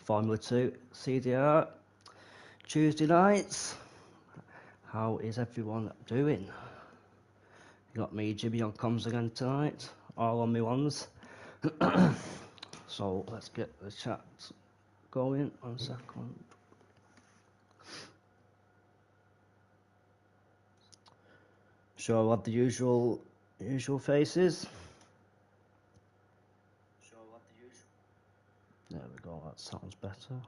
Formula 2 CDR Tuesday nights. How is everyone doing? You got me, Jimmy, on comms again tonight, all on me ones. So let's get the chat going. 1 second. Sure, I'll have the usual faces. There we go, that sounds better.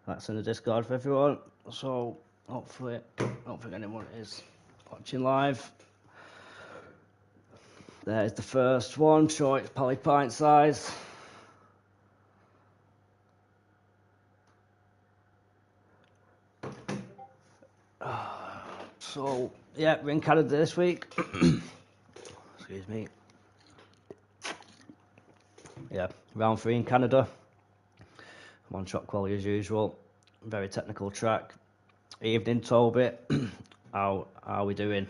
That's in the Discord for everyone, so hopefully, I don't think anyone is watching live. There's the first one, sure it's probably pint size. So, yeah, we're in Canada this week. Excuse me. Yeah, round 3 in Canada. One shot quality as usual. Very technical track. Evening, Toby. How are we doing?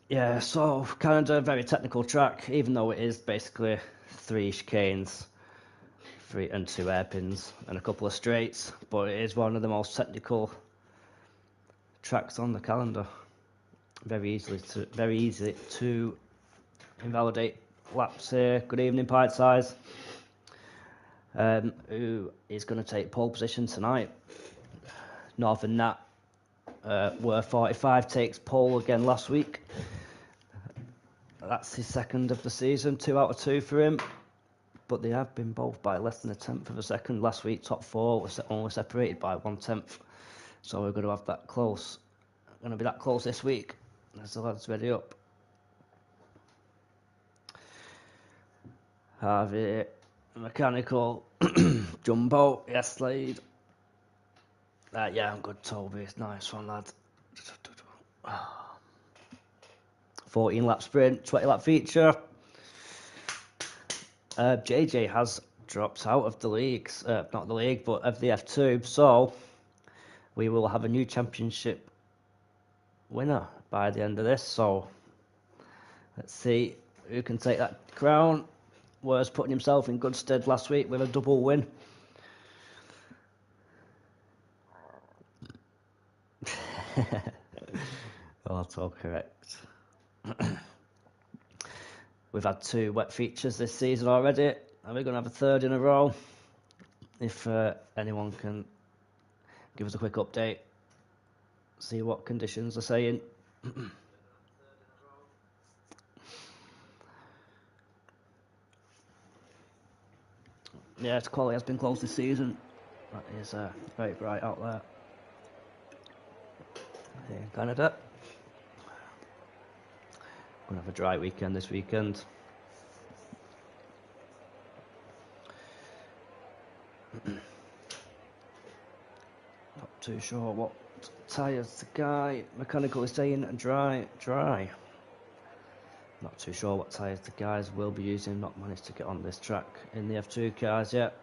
Yeah, so Canada, very technical track, even though it is basically 3 chicanes, 3 and 2 hairpins, and a couple of straights. But it is one of the most technical tracks on the calendar. Very easy to invalidate laps here. Good evening, Pint Size. Who is going to take pole position tonight? Northern Nat were 45, takes pole again last week. That's his second of the season, 2 out of 2 for him. But they have been both by less than a tenth of a second. Last week, top 4 was only separated by 1/10. So we're going to have that close. Going to be that close this week as the lads ready up. Harvey, mechanical, Jumbo, yes, Slade. Yeah, I'm good, Toby. It's nice one, lad. 14 lap sprint, 20 lap feature. JJ has dropped out of the leagues, not the league, but of the F2. So we will have a new championship winner by the end of this. So let's see who can take that crown. Was putting himself in good stead last week with a double win. That's all correct. We've had 2 wet features this season already, and we're going to have a 3rd in a row. If anyone can give us a quick update, see what conditions are saying. Yeah, its quality has been close this season. That is very bright out there. Here in Canada. Gonna have a dry weekend this weekend. Not too sure what tyres the guy mechanical is saying. Dry. Not too sure what tyres the guys will be using. Not managed to get on this track in the F2 cars yet.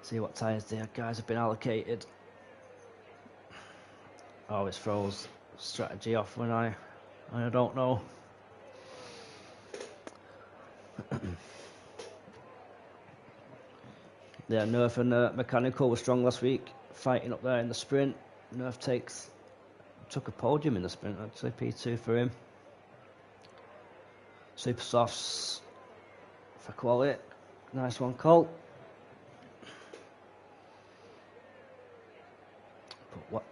See what tyres the guys have been allocated. Always throws strategy off when I don't know. Yeah, Nerf and mechanical were strong last week, fighting up there in the sprint. Nerf took a podium in the sprint. I'd say P2 for him. Super softs for quality. Nice one, Colt. But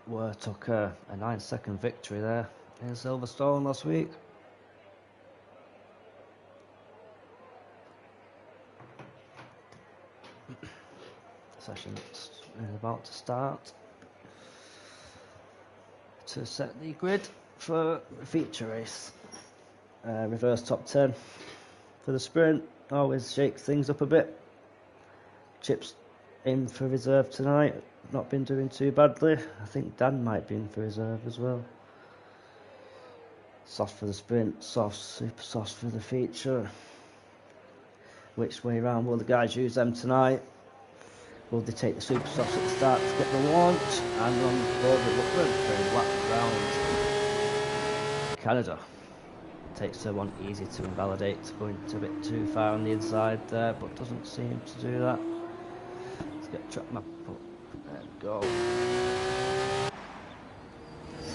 what took a 9-second victory there in Silverstone last week. Session is about to start to set the grid for the feature race. Reverse top 10 for the sprint. Always shakes things up a bit. Chips in for reserve tonight. Not been doing too badly. I think Dan might be in for reserve as well. Soft for the sprint, soft, super soft for the feature. Which way round will the guys use them tonight? Will they take the super softs at the start to get the launch? And on board with Lookman for a lap round. Canada. Takes her one easy to invalidate, going a bit too far on the inside there, but doesn't seem to do that. Let's get track map up. There we go.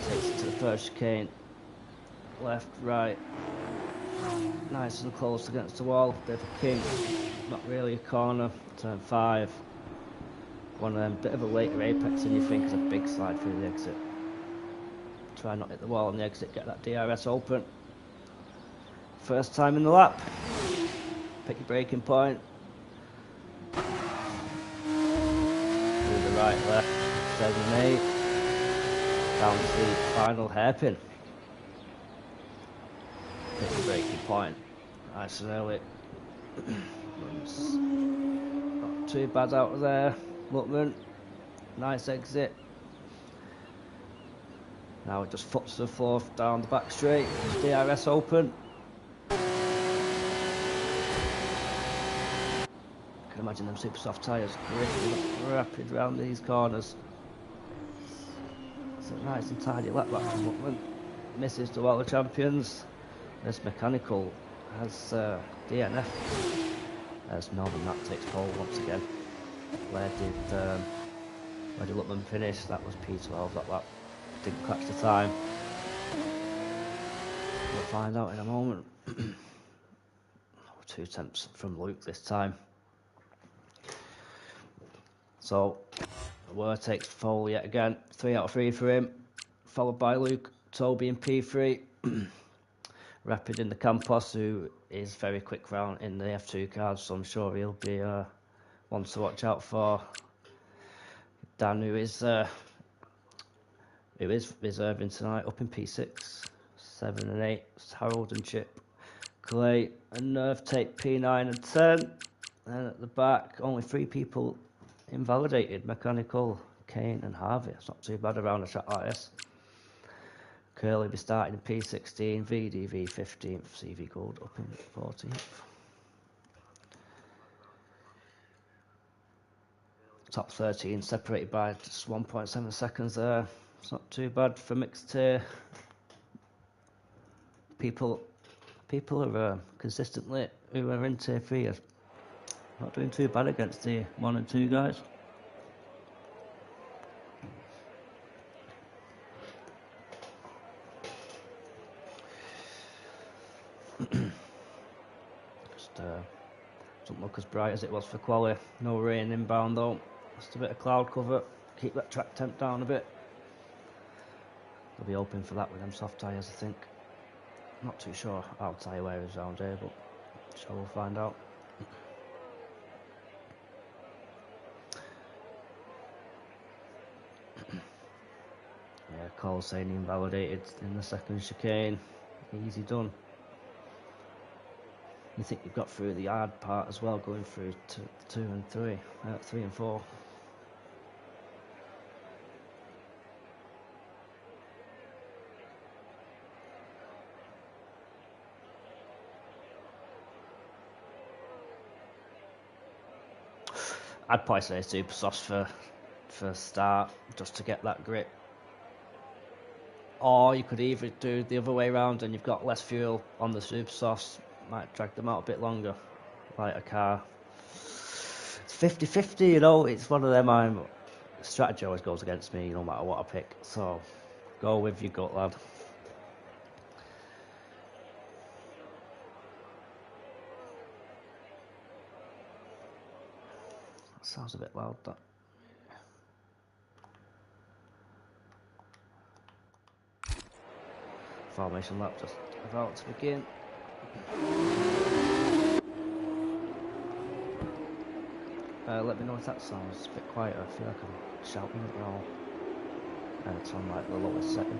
Takes it to the first chicane. Left, right. Nice and close against the wall. Bit of a kink. Not really a corner. Turn 5. One of them, bit of a later apex than you think is a big slide through the exit. Try not to hit the wall on the exit, get that DRS open. First time in the lap. Pick your braking point. Do the right, left, 7 and 8. Down to the final hairpin. Pick your braking point. Nice and early. Not too bad out of there. Lookman. Nice exit. Now it just foots to the floor down the back straight. DRS open. I can imagine them super soft tyres gripping rapid round these corners. It's a nice and tidy lap back from Lookman. Misses to all the champions. This mechanical has DNF. As Northern Nat takes pole once again. Where did Lookman finish? That was P12 that lap. Didn't catch the time. We'll find out in a moment. 2 attempts from Luke this time. So, Were takes pole yet again. 3 out of 3 for him. Followed by Luke, Toby in P3. Rapid in the Campos, who is very quick round in the F2 cars, so I'm sure he'll be one to watch out for. Dan, who is reserving tonight, up in P6, 7 and 8. Harold and Chip, Clay and Nerve take P9 and 10. And at the back, only 3 people invalidated: Mechanical, Kane and Harvey. It's not too bad around a track like this. Curly be starting in P16, VDV 15th, CV Gold up in 14th. Top 13 separated by just 1.7 seconds there. It's not too bad for mixed tier. People are consistently, who are in tier 3 are not doing too bad against tier 1 and 2 guys. Doesn't look as bright as it was for quali. No rain inbound though. Just a bit of cloud cover. Keep that track temp down a bit. They'll be open for that with them soft tyres, I think. Not too sure how tyre wear is around here, but sure we'll find out. Yeah, Cole saying invalidated in the second chicane. Easy done. You think you've got through the hard part as well, going through 2 and 3, 3 and 4. I'd probably say super softs for start, just to get that grip. Or you could either do the other way around and you've got less fuel on the super softs. Might drag them out a bit longer, like a car. It's 50-50, you know. It's one of them. Strategy always goes against me, no matter what I pick. So, go with your gut, lad. That sounds a bit loud, that. Formation lap just about to begin. Let me know if that sounds a bit quieter. I feel like I'm shouting at you all. And it's on like the lowest setting.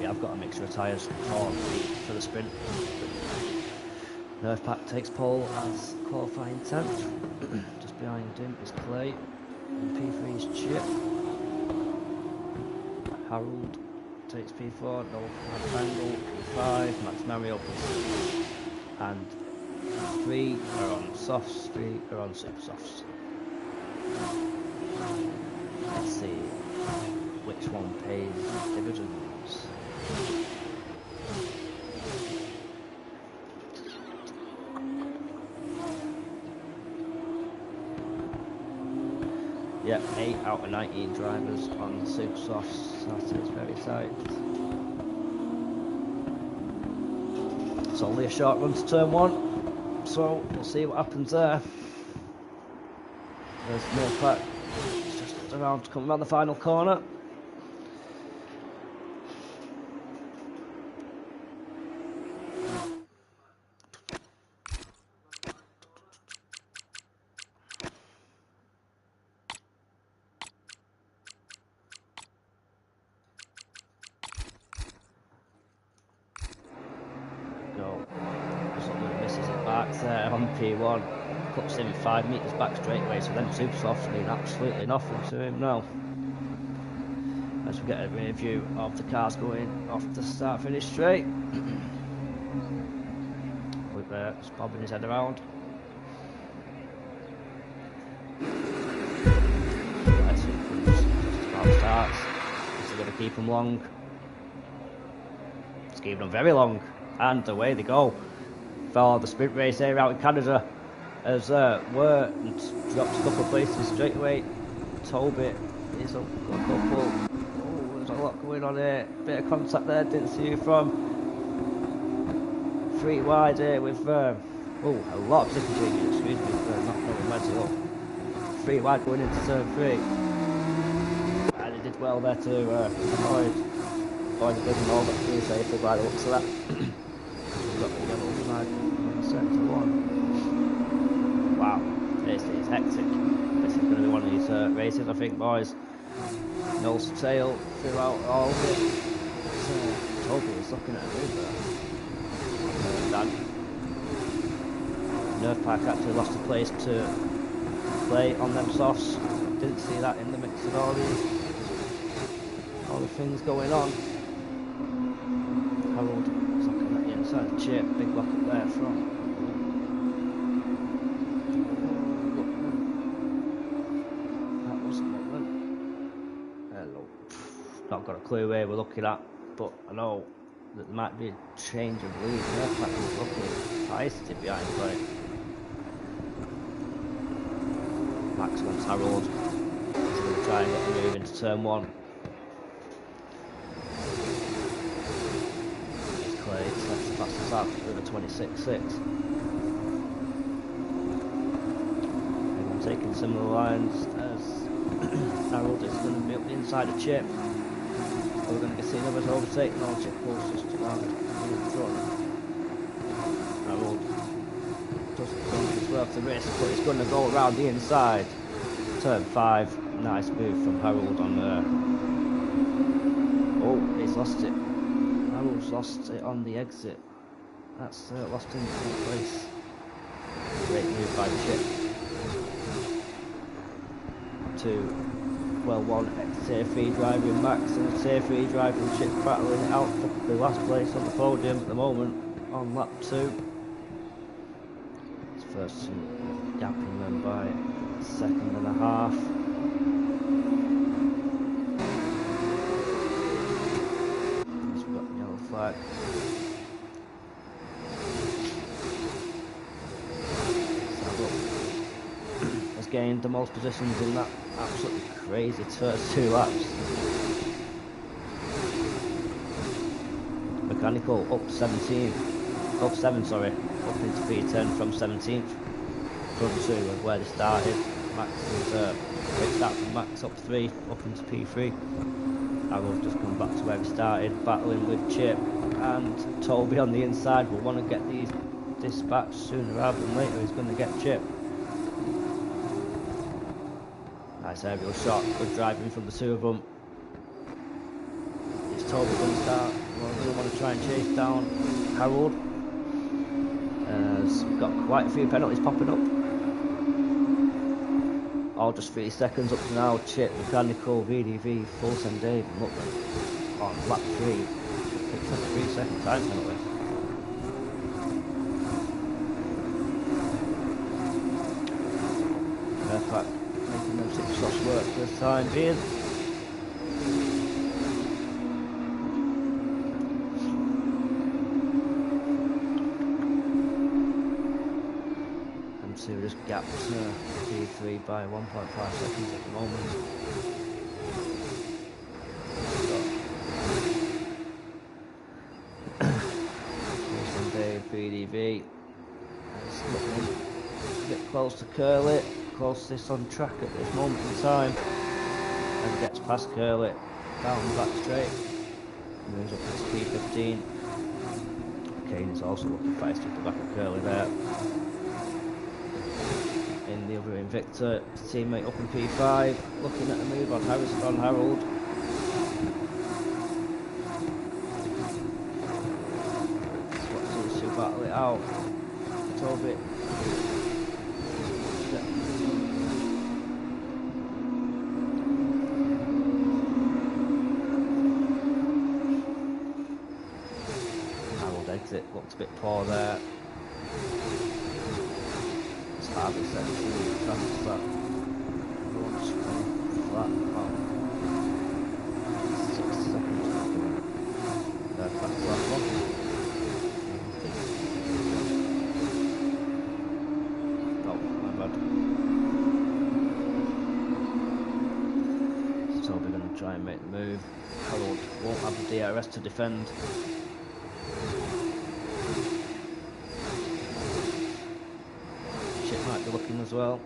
I've got a mixture of tyres for the sprint. Nerf Pack takes pole as qualifying 10th. Just behind him is Clay. And P3 is Chip. Harold takes P4, no triangle, P5, Max Mario, P6. And 3 are on softs, 3 are on super softs. Let's see which one pays dividends. Yep, 8 out of 19 drivers on the super softs. That is very tight. It's only a short run to turn 1, so we'll see what happens there. There's Millpack, it's just around to come around the final corner. There on P1, cuts in 5 metres back straightaway, so then super softs mean absolutely nothing to him now. As we get a rear view of the cars going off the start finish straight. With just bobbing his head around. Let's see if just about starts. Is he going to keep him long? It's keeping them very long, and away they go. For the sprint race here out in Canada, as Wirt drops a couple of places straight away. Toby is a couple. Oh, there's a lot going on here. Bit of contact there, didn't see you from. 3 wide here with a lot of position changes, excuse me, for not knowing where to look. 3 wide going into turn 3. And he did well there to avoid the vision all but 3 safely by the looks of that. Got the yellow flag in sector 1. Wow, this is hectic. This is going to be one of these races, I think, boys. Nose to tail throughout all of it. Toby is looking at a move there. Nerf Park actually lost a place to play on them softs. Didn't see that in the mix of all the things going on. Harold is looking at the inside of Chip, big block up there front. That was hello. Not got a clue where we're looking at, but I know that there might be a change of lead. Nerf Park is looking feisty behind play. Max wants Harold. He's going to try and get the move into turn 1. There's Clay, that's the fastest out with a 26.6. Everyone taking similar lines as Harold is going to be up the inside of Chip. We're going to see others overtaking all Chip pulls just around in front. Harold doesn't think it's worth the risk, but it's going to go around the inside. Turn 5, nice move from Harold on there. Oh, he's lost it. Harold's lost it on the exit. That's lost him in place. Great move by Chip. 2. Well, 1 tier 3 driver in Max and a tier 3 driver in Chip battling it out for the last place on the podium at the moment on lap 2. First two gapping them by a second and a half. We've got the yellow flag. Has gained the most positions in that absolutely crazy first 2 laps. Mechanical up 7, sorry. Up into P10 from 17th, front 2 of where they started. Max is quick start from Max up 3, up into P3. Harold just come back to where he started, battling with Chip and Toby on the inside. Will want to get these dispatched sooner rather than later. He's going to get Chip. Nice aerial shot, good driving from the 2 of them. Is Toby going to start? Well, they want to try and chase down Harold. We've got quite a few penalties popping up. All just 3 seconds up to now. Chip, Mechanical, VDV, Full Send Dave, and Lutman. on lap 3, picked up a 3-second time penalty. Fairfax making them 6 softs work for the time being. Serious gaps P3 by 1.5 seconds at the moment. Jason Dave, VDV is looking a bit close to Curley, closest on track at this moment in time, and gets past Curley down the back straight, moves up to P15. Kane is also looking fast at the back of Curley there. In the other Invicta, his teammate up in P5, looking at a move on Harrison Harold. What seems to battle it out. Toby. Harold exit, looked a bit poor there. Harvey said to transfer launch from flat about 6 seconds. That's the last one. Oh, my bad. So we're going to try and make the move. Harold won't have the DRS to defend. Looking as well.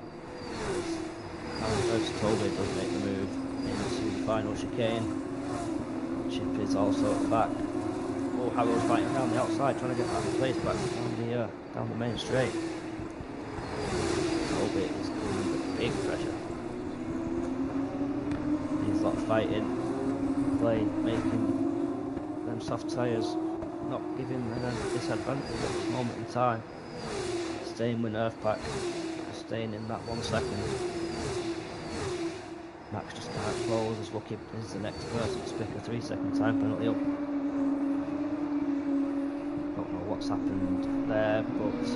As Toby does make the move into the final chicane. Chip is also at the back. Oh, Harold's fighting down the outside, trying to get that place back down the main straight. Toby is coming with big pressure. He's not fighting, making them soft tyres, not giving them a disadvantage at this moment in time. Staying with Nerf Pack, staying in that 1 second. Max just can't close as Lucky is the next person to pick a 3-second time penalty up. Don't know what's happened there, but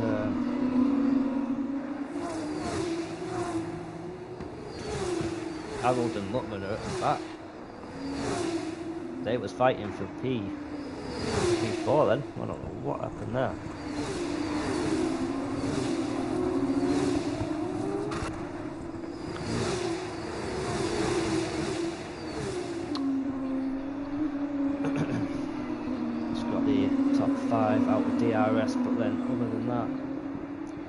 Harold and Luckman are at the back. They was fighting for P4 then. I don't know what happened there. Out with DRS, but then other than that,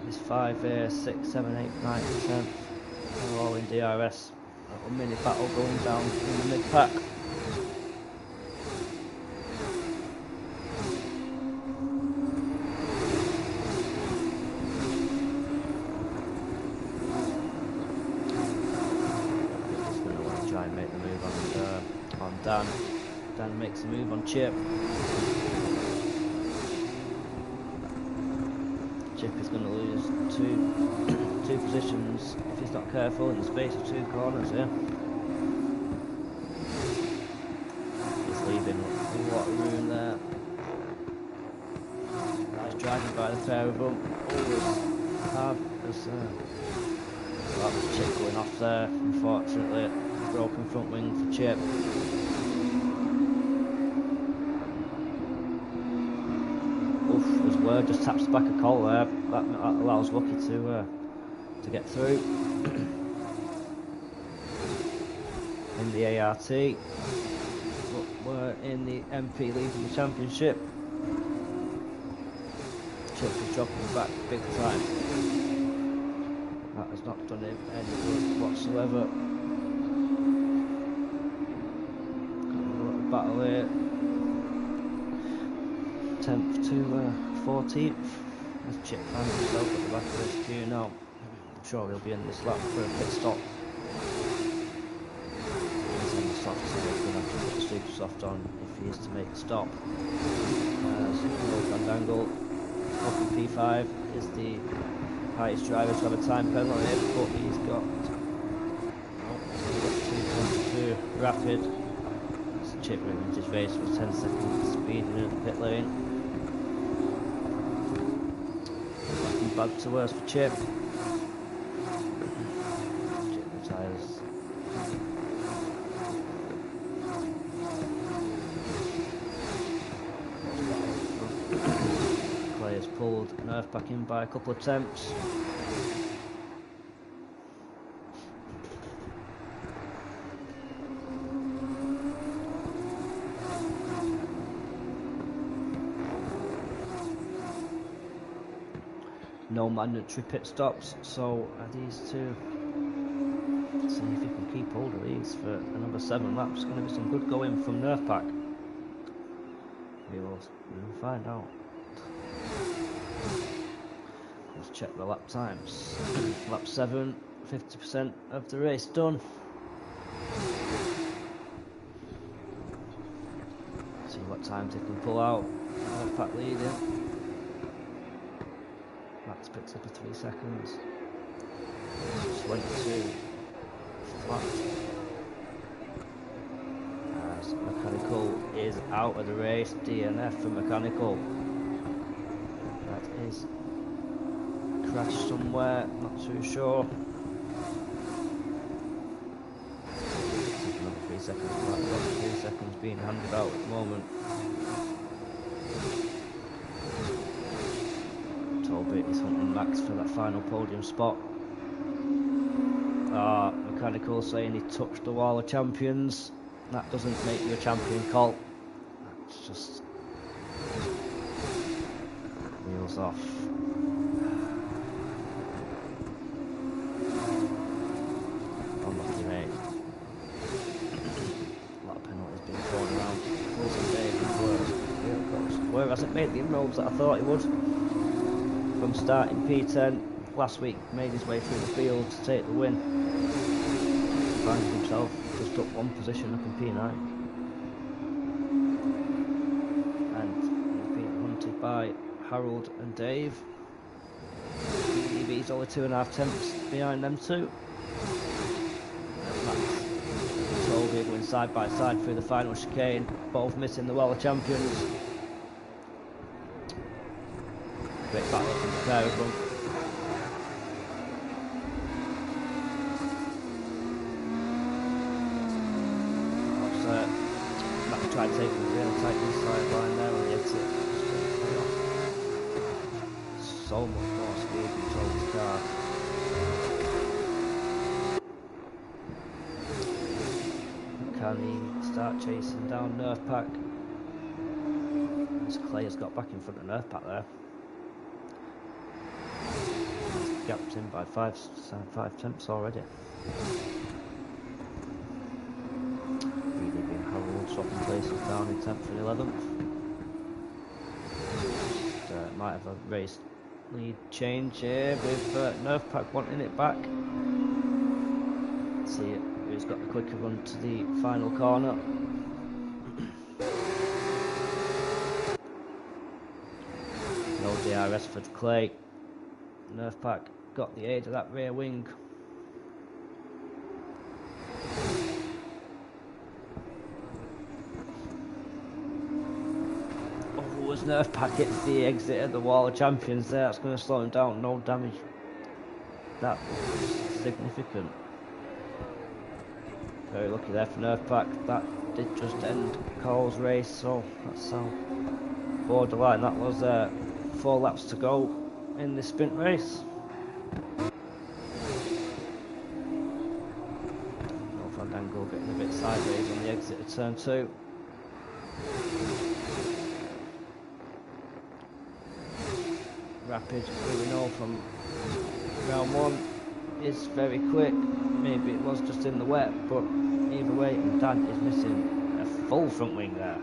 there's 5 here, 6, 7, 8, 9, 10, they're all in DRS. A mini battle going down in the mid pack. Just going to want to try and make the move on Dan. Dan makes a move on Chip. Chip is going to lose two positions if he's not careful in the space of 2 corners here. He's leaving a lot of room there. Nice driving by the pair of them. Always have as Chip going off there. Unfortunately, broken front wing for Chip. As Word just taps the back of Cole there, that allows Lucky to get through. In the ART, but we're in the MP leading the championship. Chip is dropping back big time. That has not done him any good whatsoever. Got a little battle here. 10th to 14th, as Chip finds himself at the back of this queue now. I'm sure he'll be in this lap for a pit stop. He's on the soft, so he's going to have to put the super soft on if he is to make a stop. Super Fandangle, up in P5 is the highest driver to have a time penalty, but he's got 2.2 rapid. Chip ruined his race for 10 seconds, speeding in the pit lane. Looking bad to worse for Chip. Chip retires. Clay has pulled Nerf back in by a couple of attempts. No mandatory pit stops, so these two, see if he can keep hold of these for another 7 laps. Going to be some good going from Nerf Pack. We'll find out. Let's check the lap times. Lap 7, 50% of the race done. See what times he can pull out. Nerf Pack leading. Max picks up a 3 seconds. 22 flat. As Mechanical is out of the race. DNF for Mechanical. That is crashed somewhere, not too sure. Another 3 seconds. 3 seconds being handed out at the moment. Is hunting Max for that final podium spot. Mechanical saying he touched the wall of champions. That doesn't make you a champion, Colt. That's just wheels off. Unlucky, mate. A lot of penalties being thrown around. Where hasn't made the inroads that I thought he would. From starting P10 last week, made his way through the field to take the win. Finds himself just up 1 position up in P9. And he's being hunted by Harold and Dave. EB's only 2.5 tenths behind them two. Max and Toby going side by side through the final chicane, both missing the wall of champions. Great battle from the pair of them. Max tried taking the really tight inside line there on the exit. So much more speed in Toby's car. Can he start chasing down Nerf Pack? As Clay has got back in front of Nerf Pack there. Gapped in by 5 tenths already. Really being Harold swapping places down in 10th and 11th. Might have a race lead change here with Nerf Pack wanting it back. Let's see who's got the quicker run to the final corner. No DRS for Clay. Nerf Pack got the aid of that rear wing. Oh, as Nerf Pack hits the exit of the wall of champions there, that's going to slow him down. No damage. That was significant. Very lucky there for Nerf Pack. That did just end Cole's race, so that's how borderline that was. 4 laps to go in this sprint race. Van Dangle getting a bit sideways on the exit of turn 2. Rapid, we know from round 1, is very quick. Maybe it was just in the wet, but either way, Dan is missing a full front wing there.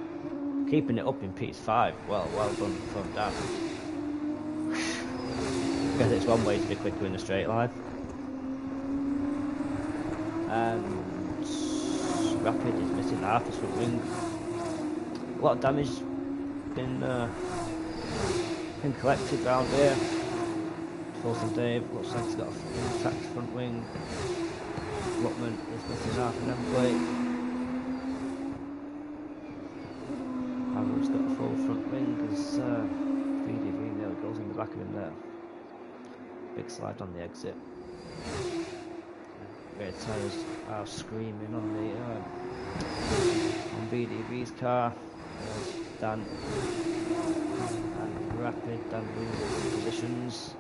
Keeping it up in P5. Well done from Dan. I guess it's one way to be quicker in a straight line. And Rapid is missing half his front wing. A lot of damage been collected round here. Folsom Dave looks like he's got an intact front wing. Luckman is missing half an end plate. wing as VDV nearly goes in the back of him there. Big slide on the exit. Rear tyres are screaming on the on VDV's car. Dan and Rapid, Dan losing positions.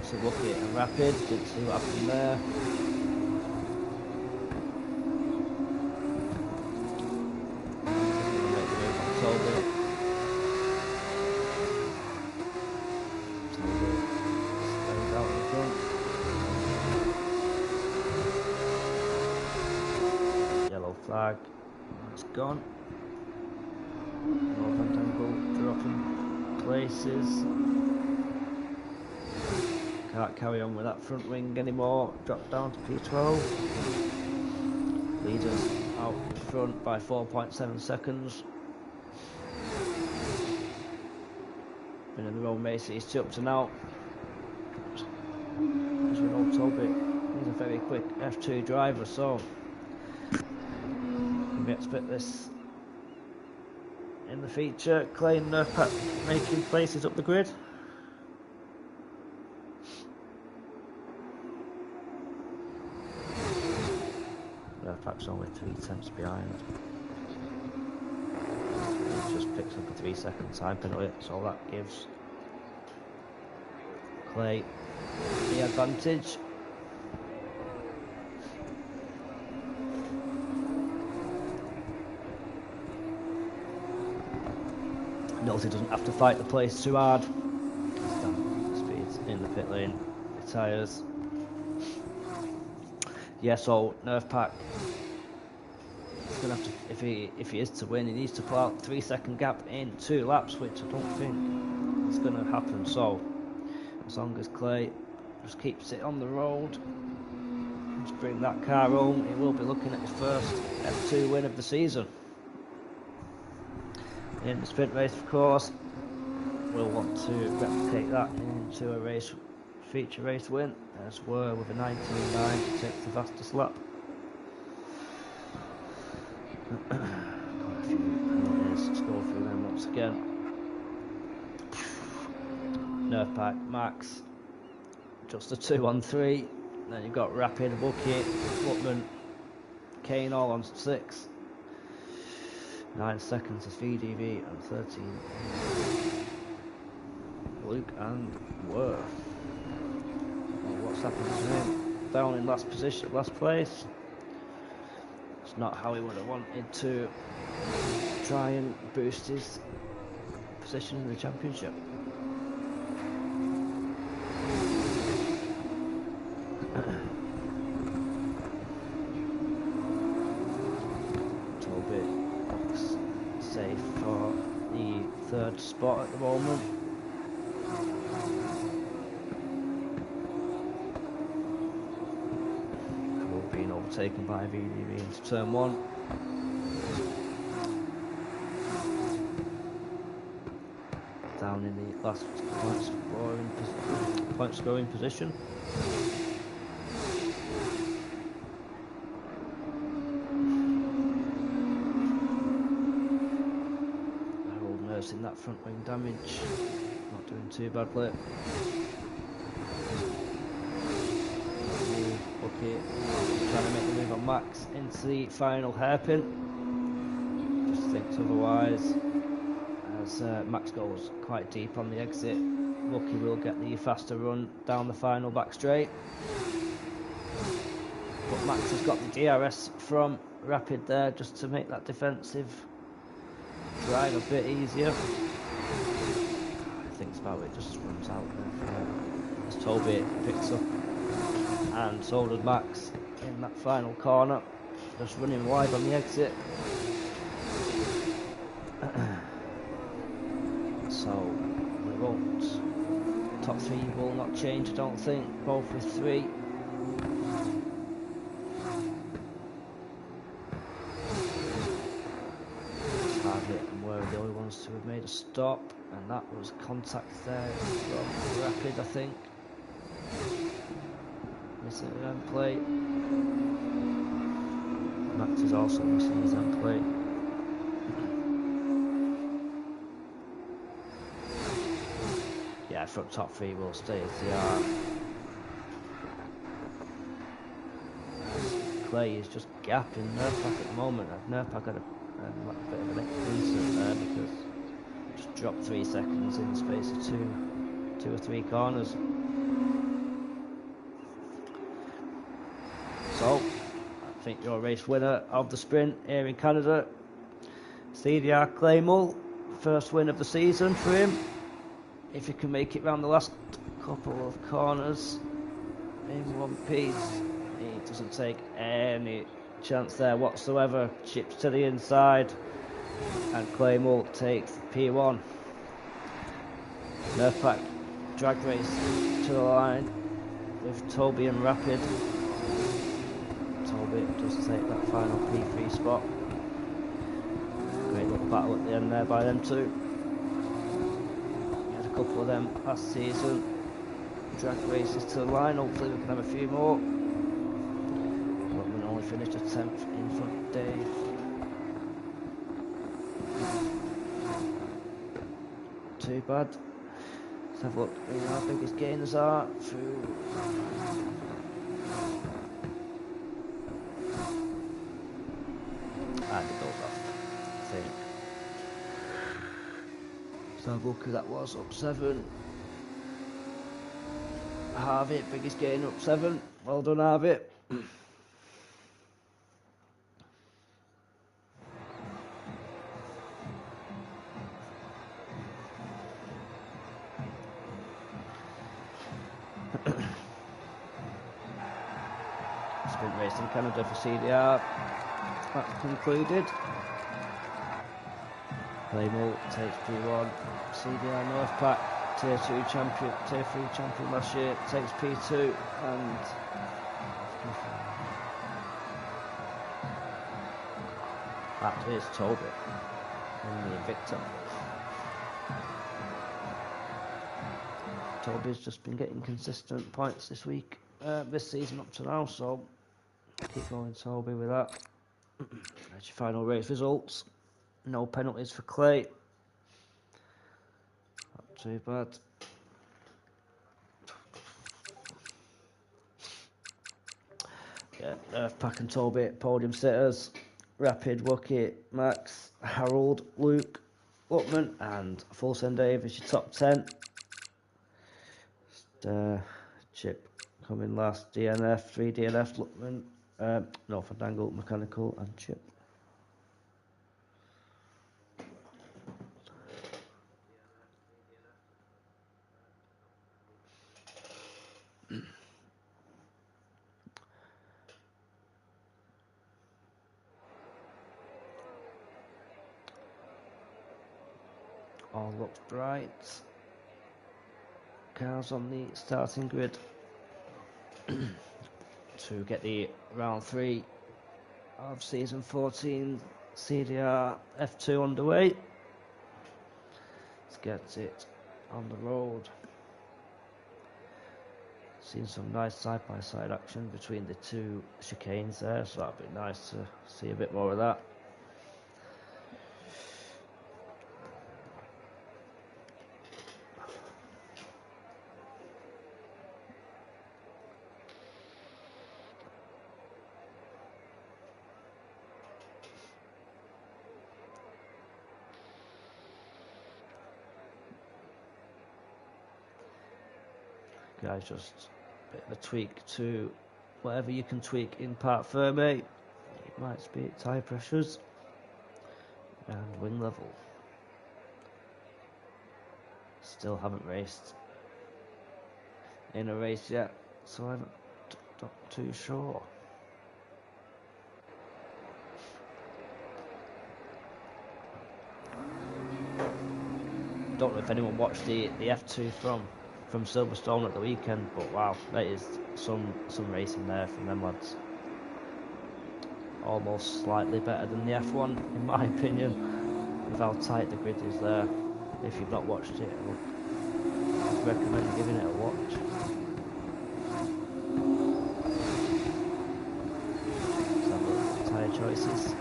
So Wookie and Rapid, didn't see what happened there. Yellow flag, it's gone. North angle dropping places. Can't carry on with that front wing anymore. Drop down to P12. Leaders out in front by 4.7 seconds. Been in the road Macy's up to now. As we know, Toby is a very quick F2 driver, so we expect this in the feature. Clay and Nerfpack making places up the grid. Nerfpack's only 3/10 behind. He just picks up a 3-second time penalty, so that gives Clay the advantage. Knows he doesn't have to fight the place too hard. Speeds in the pit lane, tyres. Yeah, so Nerfpack is gonna have to, if he is to win, he needs to pull out 3-second gap in 2 laps, which I don't think is gonna happen. So as long as Clay just keeps it on the road, just bring that car home, he will be looking at his first F2 win of the season. In the sprint race, of course, we'll want to replicate that into a race feature race win, as we're with a 19.9 takes the fastest lap. Quite a few penalties to go through them once again. Nerfpack, Max, just a 2-on-3. Then you've got Rapid, Wookie, Woodman, Kane all on 6. 9 seconds is VDV and 13. Luke and Worth. What's happened to him? Down in last position, last place. It's not how he would have wanted to try and boost his position in the championship. Toby looks safe for the 3rd spot at the moment. Being overtaken by VDV into turn 1. Down in the last point scoring position. Harold nursing that front wing damage, not doing too badly. Okay, trying to make the move on Max into the final hairpin. Just thinks otherwise, as Max goes quite deep on the exit. Wookie will get the faster run down the final back straight. But Max has got the DRS from Rapid there just to make that defensive drive a bit easier. Thinks about it, just runs out as Toby picks up. And so does Max in that final corner, just running wide on the exit. So we won't, top 3 will not change, I don't think, both with 3. Target and Were the only ones to have made a stop, and that was contact there from Rapid, I think. Missing his end plate. Max is also missing his end plate. yeah, front top three will stay as they are. Clay is just gapping Nerfpack at the moment. Nerfpack had a bit of an incident there because he just dropped 3 seconds in the space of two or three corners. So, I think your race winner of the sprint here in Canada, CDR Claymore, first win of the season for him. If he can make it round the last couple of corners in one piece, he doesn't take any chance there whatsoever. Chips to the inside, and Claymore takes P1. Nerfpack drag race to the line with Toby and Rapid. Toby does take that final P3 spot. Great little battle at the end there by them two. We had a couple of them last season. Drag races to the line, hopefully we can have a few more. But we only finished a 10th in front of Dave. Too bad. Let's have a look at how big his gainers are through. And it goes off, I think. So have a look who that was, up 7. Harvey, biggest gain, up 7. Well done, Harvey. Sprint race in Canada for CDR. That's concluded. Claymore takes P1. CDR Northpack, Tier 3 champion last year, takes P2, and that is Toby and the victor. Toby's just been getting consistent points this season up to now, so keep going Toby with that. That's your final race results. No penalties for Clay. Not too bad. Yeah, Nerfpack and Toby podium sitters. Rapid, Wookie, Max, Harold, Luke, Upman, and Full Send Dave is your top 10. Chip coming last. DNF, 3 DNF, Luckman, North Angle, Mechanical, and Chip. All looks bright. Cars on the starting grid to get the round 3 of season 14 CDR F2 underway. Let's get it on the road. Seen some nice side-by-side action between the two chicanes there, so that'd be nice to see a bit more of that. Guys, just a bit of a tweak to whatever you can tweak in part Fermi. It might speed tyre pressures and wing level. Still haven't raced in a race yet, so I'm not too sure. Don't know if anyone watched the F2 from Silverstone at the weekend, but wow, that is some racing there from them lads. Almost slightly better than the F1 in my opinion, with how tight the grid is there. If you've not watched it, I would recommend giving it a watch. Let's have a look at the tyre choices.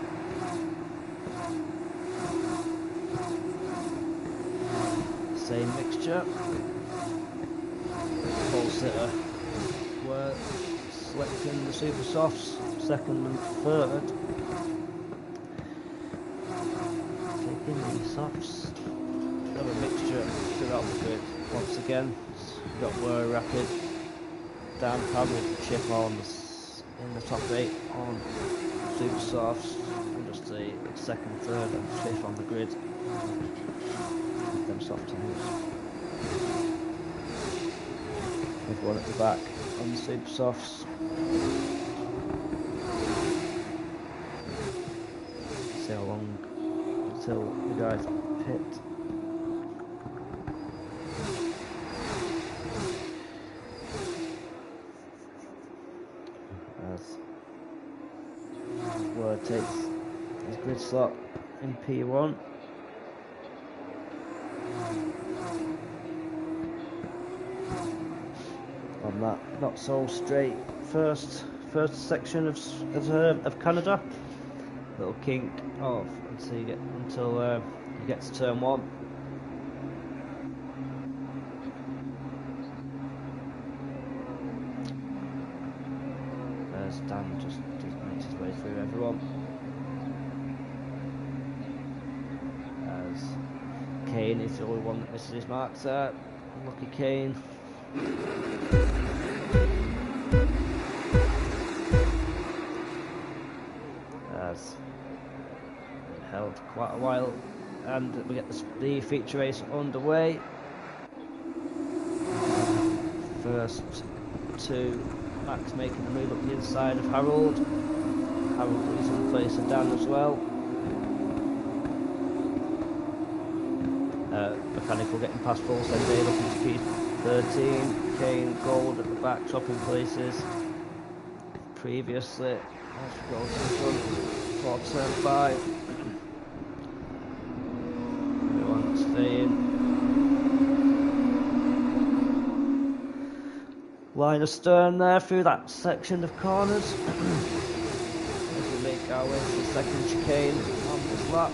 Same mixture. Lucas were selecting the super softs, second and third. Taking the softs. We have a mixture throughout the grid. Once again, we've got Were Rapid, Dan Harold, Chip on in the top 8 on super softs, and just the second, third and fifth on the grid. Them soft tyres. Everyone at the back on the super softs. See how long until the guys pit. As Word takes his grid slot in P1. On that not so straight first section of Canada, little kink off until you get to turn 1. There's Dan just makes his way through everyone as Kane is the only one that misses his marks there. Lucky Kane. Has been held quite a while, and we get the feature race underway. First two, Max making a move up the inside of Harold. Harold losing the place of Dan as well. Mechanical getting past full send Dave up into P13. Kane Gold at the back, chopping places. Previously, as we go to the front for turn 5. Everyone staying. Line astern there through that section of corners. As we make our way to the second chicane on this lap.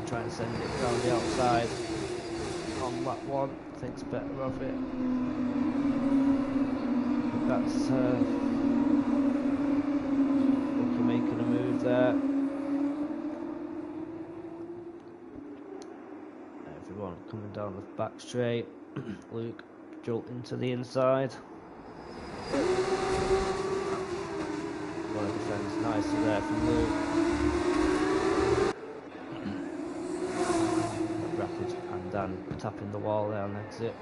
Try and send it down the outside on lap 1, thinks better of it. But that's Lucky making a move there. Everyone coming down the back straight. Luke jolting to the inside. Well, defends nicely there from Luke. Dan tapping the wall there on exit.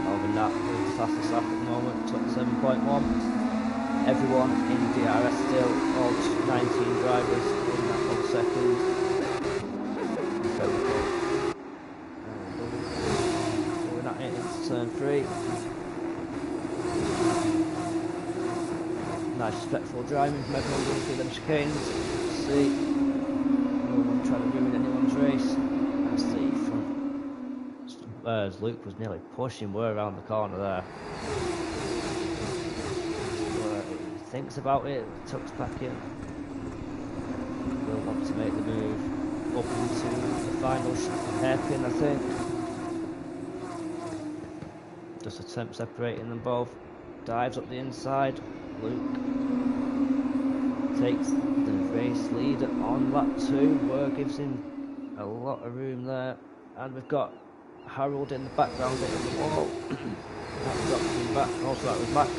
Melvin Knapp with the fastest lap at the moment, 27.1. Everyone in DRS still, all 19 drivers in that 1 second. We're not into turn 3. Nice respectful driving from everyone going through them chicanes. See. Trying to ruin anyone's race. That's the front. As Luke was nearly pushing Were around the corner there. He thinks about it, tucks back in. Will want to make the move up into the final hairpin, I think. Just attempt separating them both. Dives up the inside. Luke takes the race lead on lap 2. Were gives him a lot of room there, and we've got Harold in the background hitting the wall. That dropped him back. Also, that was Max.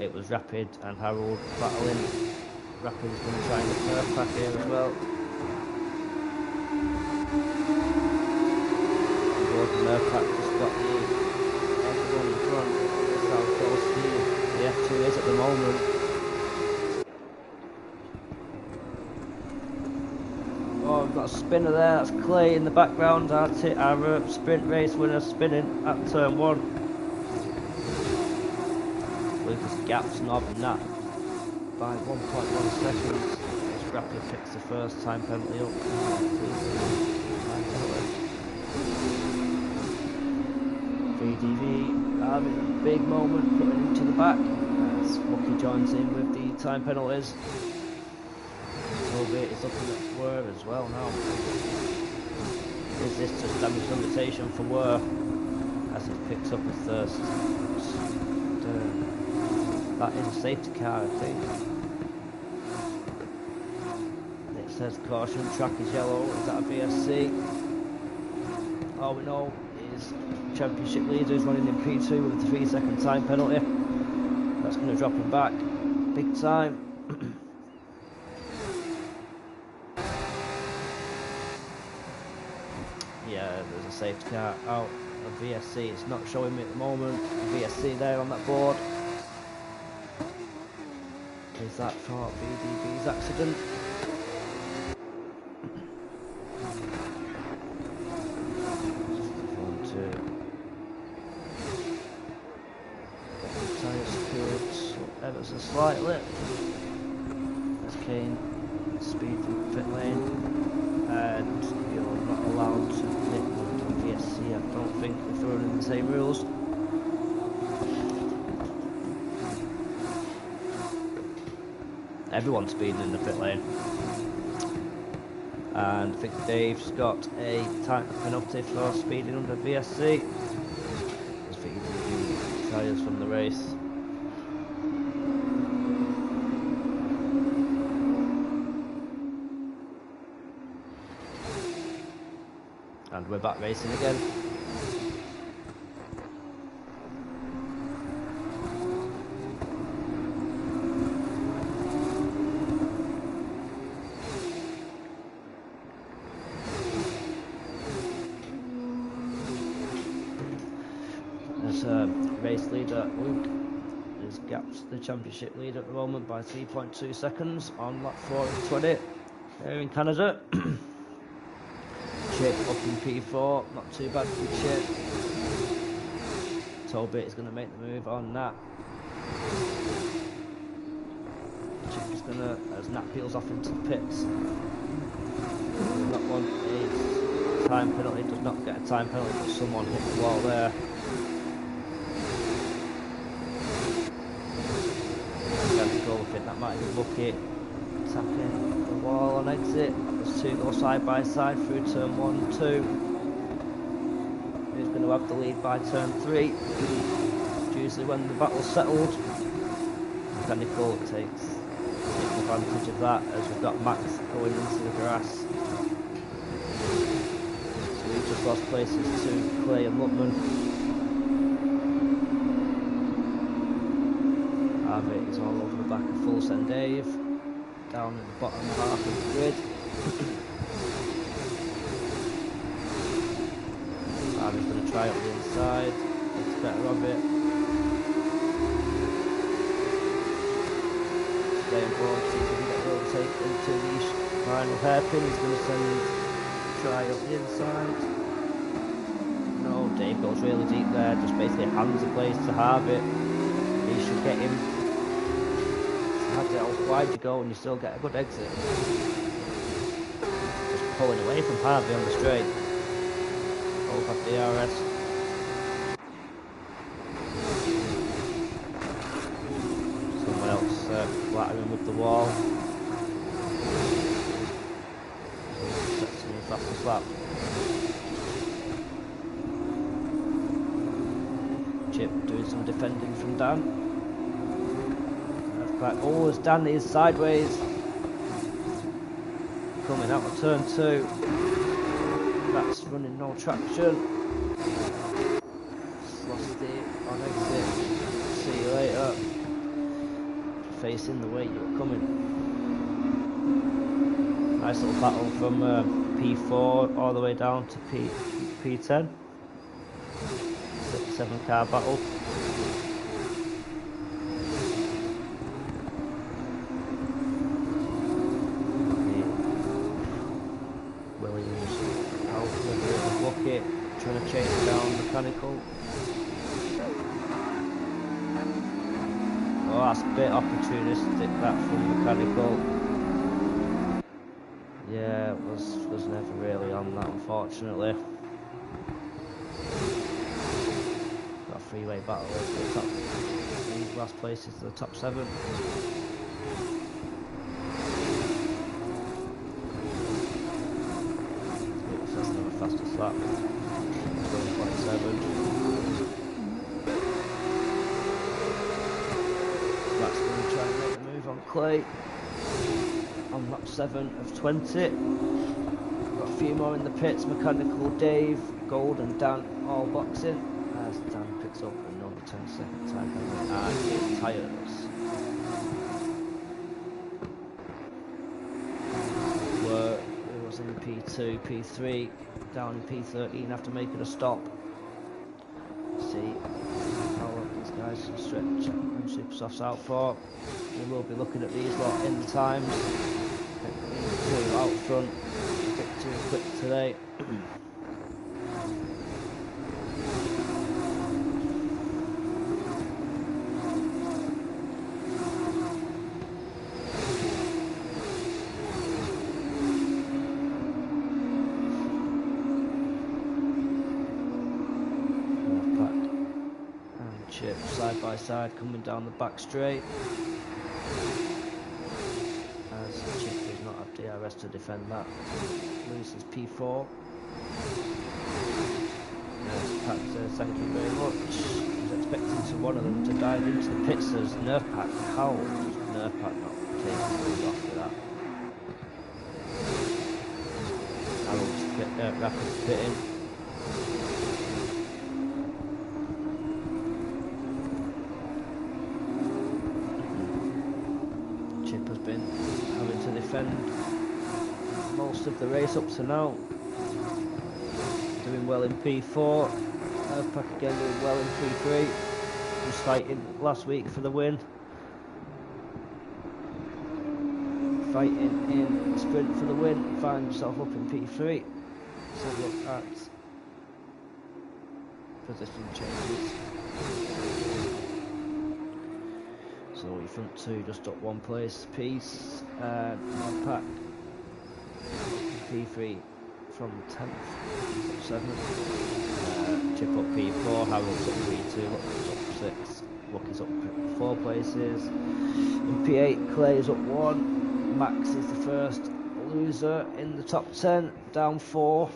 It was Rapid and Harold battling. Rapid is going to try and get Nerf back here as well. Gordon Nerf just got everyone in front. That's how close the F2 is at the moment. Oh, we've got a spinner there, that's Clay in the background, our sprint race winner spinning at turn 1. Lucas gaps Knob and Nat by 1.1 seconds. As Rapid picks the first time penalty up. VDV having a big moment, putting into the back. as Bucky joins in with the time penalties. Toby is looking at Were as well now. Is this just damage limitation for Were as he picks up his thirst? That is a safety car, I think. It says caution, track is yellow. Is that a VSC? All we know is championship leader is running in P2 with a 3-second time penalty. That's going to drop him back big time. Yeah, there's a safety car out of VSC. It's not showing me at the moment. VSC there on that board. Is that for VDB's accident? Ever so slightly. As Kane speed through the pit lane, and you're not allowed to pit on VSC. I don't think if they're running the same rules. Everyone's speeding in the pit lane, and I think Dave's got a time penalty for speeding under VSC. As VDB retires from the race. And we're back racing again. As race leader Luke is gapped the championship lead at the moment by 3.2 seconds on lap 4 of 20 here in Canada. Chip up in P4, not too bad for Chip. Toby is going to make the move on Nat. Chip is going to, as Nat peels off into the pits. That one is time penalty, does not get a time penalty, but someone hit the wall there. I think that might be Bucky tapping the wall on exit. Those two go side by side through turn 1 and 2. Who's going to have the lead by turn 3? It's usually when the battle's settled. Mechanical takes advantage of that as we've got Max going into the grass. So we've just lost places to Clay and Lutman. Harvey is all over the back of Fulls and Dave, down in the bottom half of the grid. Harvey's going to try up the inside, it's better of it. Staying forward, see if he can get the overtake into the final hairpin. He's going to try up the inside. No, Dave goes really deep there, just basically hands the place to Harvey. He should get him. How wide you go and you still get a good exit. Just pulling away from Harvey on the straight. Over DRS. Someone else flattering with the wall. Sets me fastest lap. Chip doing some defending from Dan. Oh, as Dan is sideways. Coming out of turn 2. That's running no traction. Lost it on exit. See you later. Facing the way you were coming. Nice little battle from P4 all the way down to P10. 7 car battle. Trying to chase down mechanical. Oh, that's a bit opportunistic that from mechanical. Yeah, it was never really on that, unfortunately. Got a 3-way battle over the top. last places to the top 7. Oops, that's another fastest lap. 12.7. That's going to try and make the move on Clay on lap 7 of 20. Got a few more in the pits. Mechanical Dave, Gold and Dan all boxing as Dan picks up another 10-second time and tyres. It was in P2, P3, down in P13 after making a stop. See how long these guys can stretch and super softs out for. We will be looking at these lot in the times. Two out front, a bit too quick today. Chip side by side coming down the back straight as Chip does not have DRS to defend that. Loses P4. Pat says thank you very much. I was expecting one of them to dive into the pits as Nerf Pack. How does Nerf Pack not take the off with that? Harold's rapid pitting. Most of the race up to now. Doing well in P4. Pack again doing well in P3. Was fighting last week for the win. Fighting in the sprint for the win. Find himself up in P3. Let's have a look at position changes. So your front two just up one place piece. Pack P3 from 10th, 7th. Chip up P4, Harold's up P2, Lucky's up 6, Lucky's up 4 places. In P8, Clay's up 1. Max is the first loser in the top 10, down 4.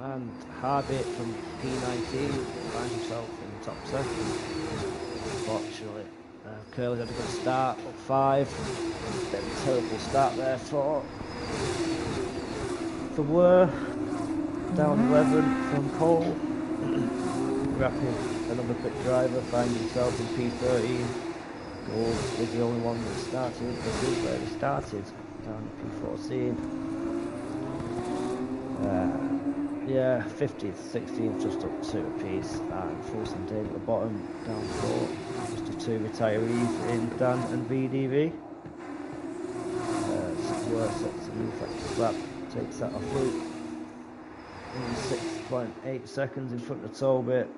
And Harbitt from P19 finds himself in the top 7. Unfortunately. Curly's had a good start, up 5. Bit of a terrible start there for Were. Down 11 from Cole. Rapid, another quick driver, finds himself in P13. Gold is the only one that started. This is where he started, down in P14. Yeah, 50th, 16th, just up 2 apiece, and Fulson Dave at the bottom, down 4. Just the 2 retirees in Dan and VDV. Were sets a new fastest lap, takes that off loop in 6.8 seconds in front of Tobit.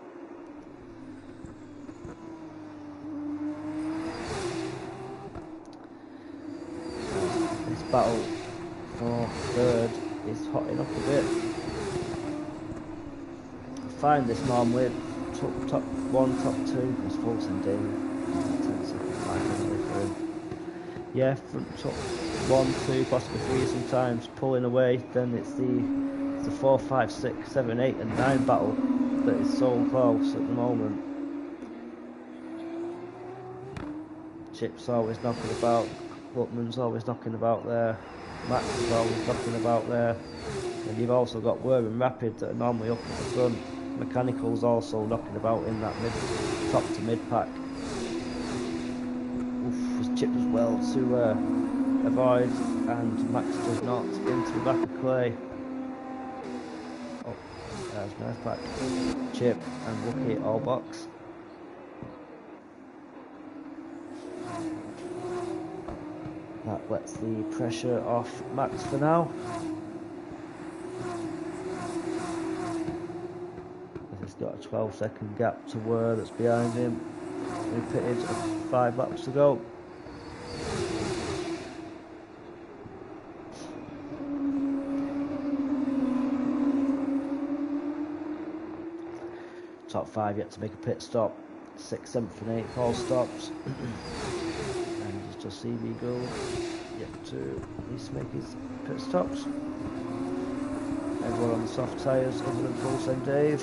This battle for third is hotting up a bit. Find this normally top 1, top 2 is Fulton Dave. 10 seconds finally for him. Yeah, front top 1, 2, possibly 3 sometimes, pulling away. Then it's the 4, 5, 6, 7, 8 and 9 battle that is so close at the moment. Chip's always knocking about, Gutman's always knocking about there, Max is always knocking about there, and you've also got Were and Rapid that are normally up at the front. Mechanical's also knocking about in that top to mid pack. Oof, Chip does well to avoid, and Max does not, into the back of Clay. Oh, there's Nerf Pack. Chip and Lucky all box. That lets the pressure off Max for now. He's got a 12-second gap to Were that's behind him. He pitted 5 laps to go. Top 5 yet to make a pit stop. 6th, 7th and 8th all stops. And he's just CV Gold yet to needs to make his pit stops. Everyone on the soft tyres other than Pulse and Dave.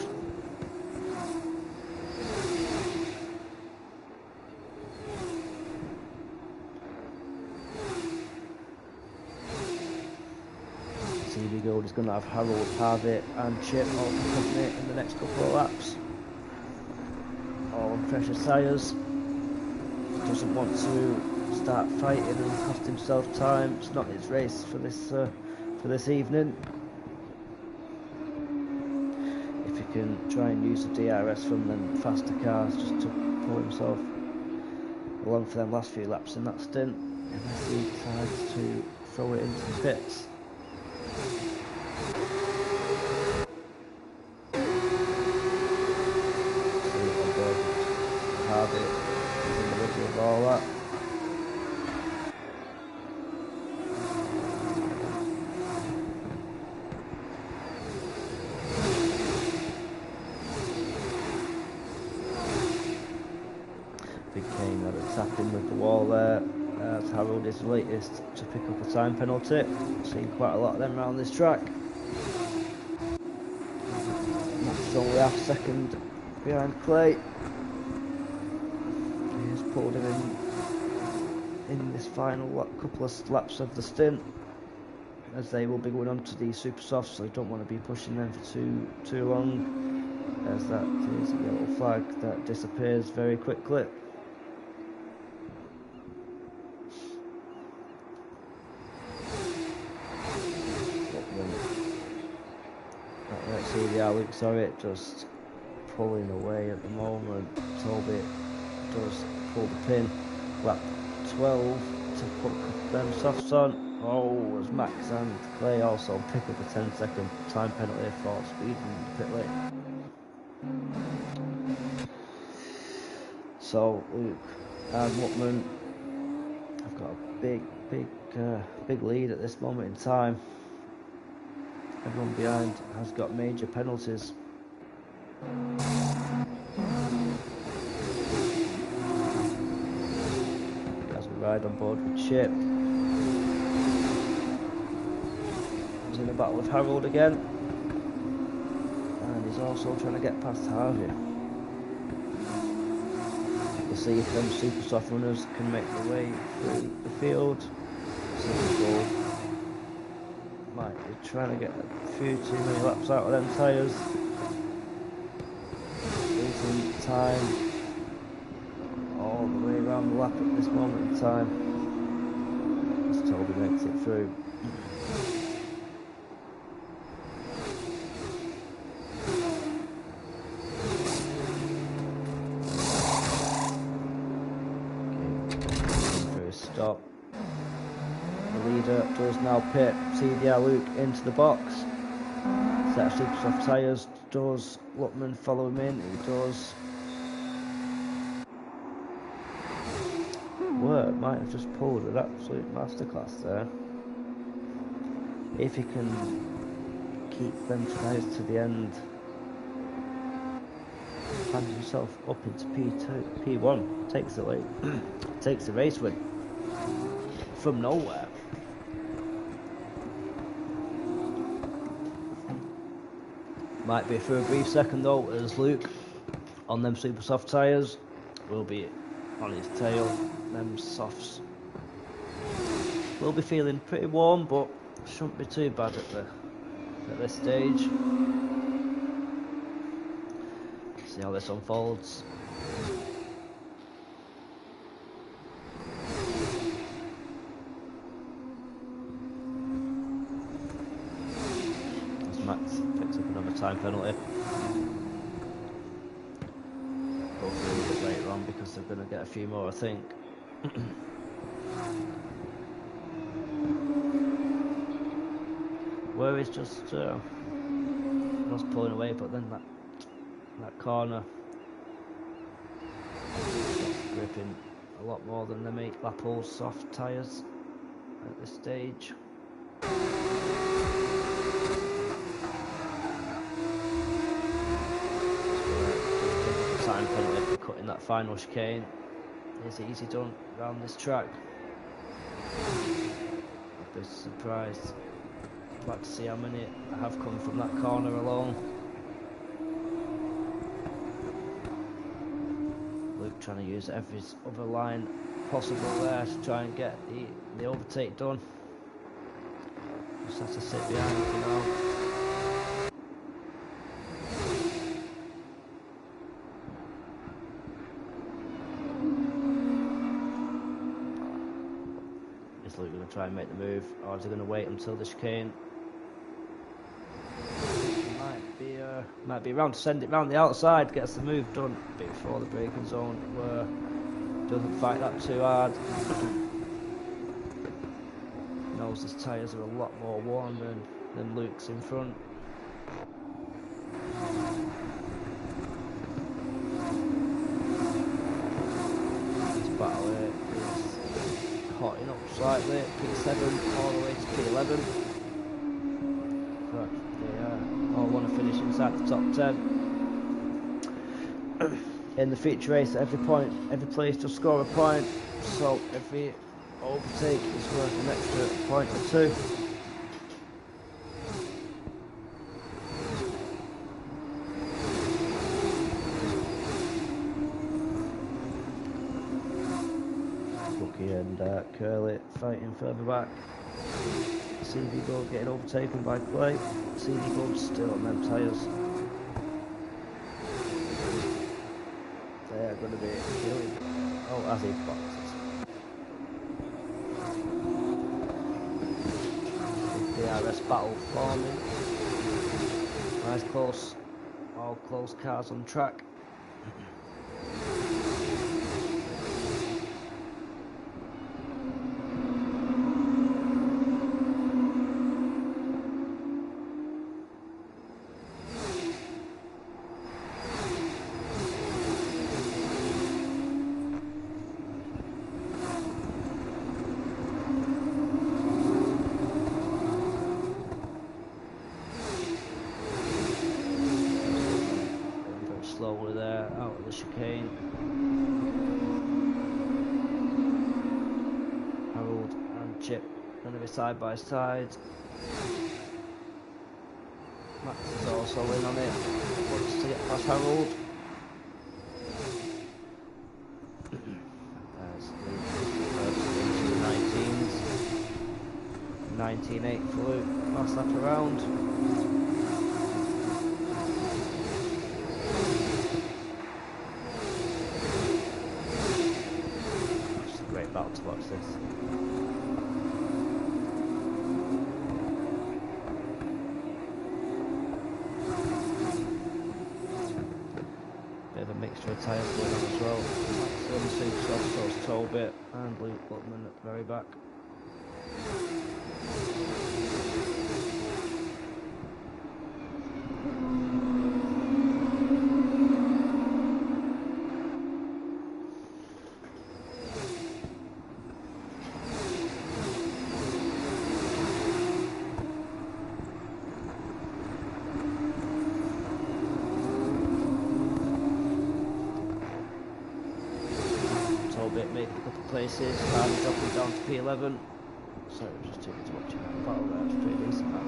CV Gold is going to have Harold, Harvey and Chip all company in the next couple of laps. All on precious tyres. Doesn't want to start fighting and cost himself time. It's not his race for this evening. If he can try and use the DRS from them faster cars just to pull himself along for them last few laps in that stint, unless he decides to throw it into the pits. Harvey is in the middle of all that. Big Kane had a tap in with the wall there. Harold is the latest to pick up a time penalty. Seen quite a lot of them around this track. Max is only half a second behind Clay. He's pulled him in this final couple of laps of the stint, as they will be going on to the super softs, so they don't want to be pushing them for too long, as that is a yellow flag that disappears very quickly. CDR Luke, sorry, just pulling away at the moment. Toby does pull the pin. Lap 12 to put them softs on. Oh, as Max and Clay also pick up a 10-second time penalty for speed in the pit lane. So Luke and Whitman have got a big lead at this moment in time. Everyone behind has got major penalties. As we ride on board with Chip. He's in a battle with Harold again. And he's also trying to get past Harvey. We'll see if them super soft runners can make their way through the field. Might be trying to get a few too many laps out of them tyres. Losing time all the way around the lap at this moment in time. As Toby makes it through. Okay, through a stop. The leader does now pit CDR Luke into the box. Set of super soft tyres. Does Luckman follow him in? He does. Word might have just pulled an absolute masterclass there. If he can keep them tyres to the end, finds himself up into P2, P1, takes the lead, takes the race win from nowhere. Might be for a brief second though, as Luke on them super soft tyres will be on his tail. Them softs will be feeling pretty warm, but shouldn't be too bad at this stage. See how this unfolds. As Max picks up another time penalty. Hopefully a little bit later on, because they're going to get a few more, I think. Where he's just was pulling away, but then that corner gripping a lot more than the mate Apple's soft tyres at this stage. time penalty for cutting that final chicane is easy done around this track. I'd be surprised. I'd like to see how many have come from that corner alone. Luke trying to use every other line possible there to try and get the overtake done. Just have to sit behind for now. Is Luke going to try and make the move, or is he going to wait until the chicane? Might be around to send it round the outside, gets the move done before the braking zone, where doesn't fight that too hard. Knows his tyres are a lot more worn than Luke's in front. This battle here is hotting up slightly, P7 all the way to P11. But they all want to finish inside the top 10. In the feature race, every place just score a point, so every overtake is worth an extra point or two. Bucky and Curly fighting further back. CD Gold getting overtaken by Clay. CD Gold still on them tyres. They're going to be killing. Oh, as he boxes. DRS battle forming. Nice close. All close cars on track. Slowly there, out of the chicane. Harold and Chip going to be side by side. Max is also in on it, wants to get past Harold. There's the 19s. 19.8 for Luke, last lap around. Battle to watch this. Bit of a mixture of tyres going on as well. Maxim, Supersoft, Toe Bit, and Luke Buckman at the very back. Bit made a couple of places, and dropping down to P11. Sorry, I was just taking to watching that battle there. It's pretty decent. That.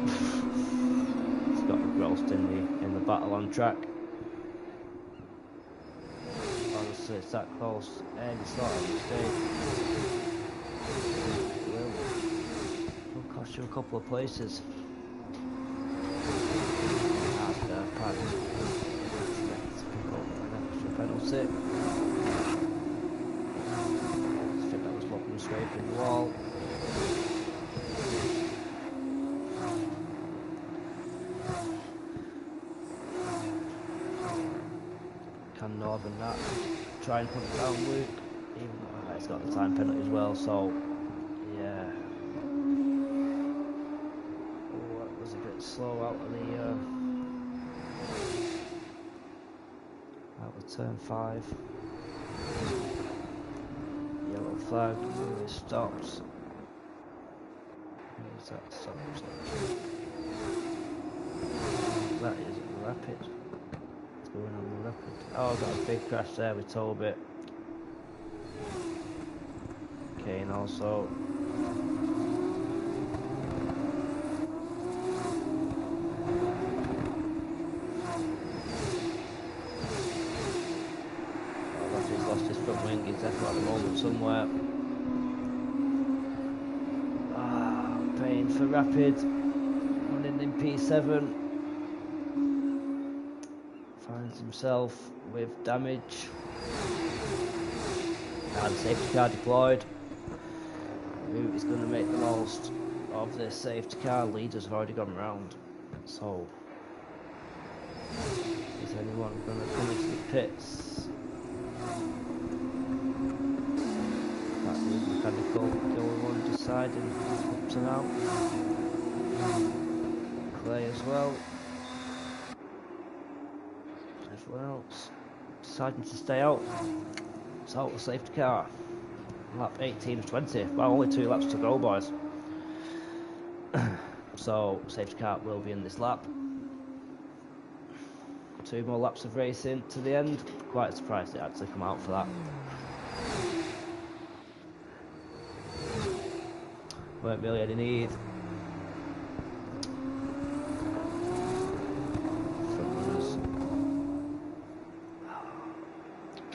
It's got engrossed in the battle on track. Honestly, it's that close. Any sort of mistake will cost you a couple of places. That's the pardon. Let's pick up an extra penalty. Scraping the wall. Can Northern that try and put it down Luke, even though it's got the time penalty as well, so yeah. Oh, that was a bit slow out of turn 5. Yellow flag, really stops. Where's that stop? That is rapid. It's going on the Leopard? Oh, got a big crash there with Tobit. Kane also. He's lost his front wing, he's definitely at the moment somewhere. Paying for Rapid, running in P7. Finds himself with damage. And safety car deployed. Who is going to make the most of this safety car? Leaders have already gone round. So, is anyone going to come into the pits? Mechanical going on deciding up to now. Clay as well. Everyone else deciding to stay out. It's out the safety car. Lap 18 of 20. Well, only 2 laps to go, boys. So, safety car will be in this lap. 2 more laps of racing to the end. Quite surprised it actually come out for that. Weren't really any need.